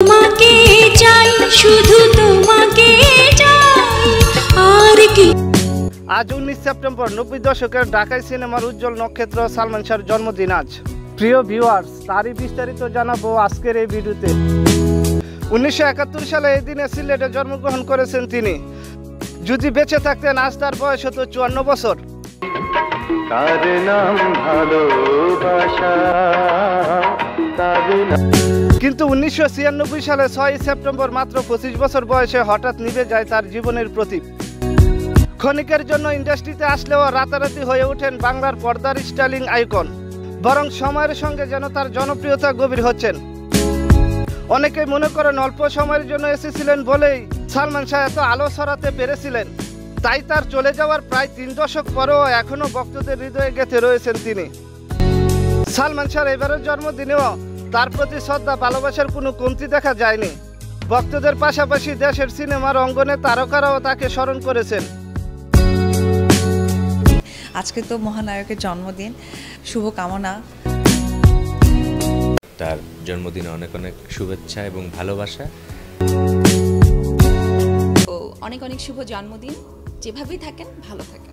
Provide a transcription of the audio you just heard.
তোমাকে চাই, শুধু তোমাকে চাই, আর কি। আজ 19 সেপ্টেম্বর 90 দশকের ঢাকাই সিনেমার উজ্জ্বল নক্ষত্র সালমান শাহর জন্মদিন আজ। প্রিয় ভিউয়ার্স, তারই বিস্তারিত জানাবো আজকের এই ভিডিওতে। 1971 সালে এই দিনে সিলেটে জন্মগ্রহণ করেছেন তিনি। যদি বেঁচে থাকতেন আজ তার বয়স হতো 54 বছর। তার নাম ভালোবাসা, কিন্তু 1996 সালে 6 সেপ্টেম্বর মাত্র 25 বছর বয়সে হঠাৎ নিভে যায় তার জীবনের প্রদীপ। ক্ষণিকের জন্য ইন্ডাস্ট্রিতে আসলেও রাতারাতি হয়ে ওঠেন বাংলার পর্দার স্টাইলিং আইকন। বরং সময়ের সঙ্গে যেন তার জনপ্রিয়তা গভীর হচ্ছেন। অনেকেই মনে করেন অল্প সময়ের জন্য এসেছিলেন বলেই সালমান শাহ এত আলো ছড়াতে পেরেছিলেন। তাই তার চলে যাওয়ার প্রায় 3 দশক পরেও এখনও ভক্তদের হৃদয়ে গেঁথে রয়েছেন তিনি। সালমান শাহর এবারের জন্মদিনেও তার প্রতি শ্রদ্ধা ভালোবাসার কোনো কমতি দেখা যায়নি। ভক্তদের পাশাপাশি দেশের সিনেমার অঙ্গনে তারকারাও তাকে স্মরণ করেছেন। আজকে তো মহানায়কের জন্মদিন, শুভকামনা। তার জন্মদিনে অনেক অনেক শুভেচ্ছা এবং ভালোবাসা। অনেক অনেক শুভ জন্মদিন। যেভাবেই থাকেন ভালো থাকেন।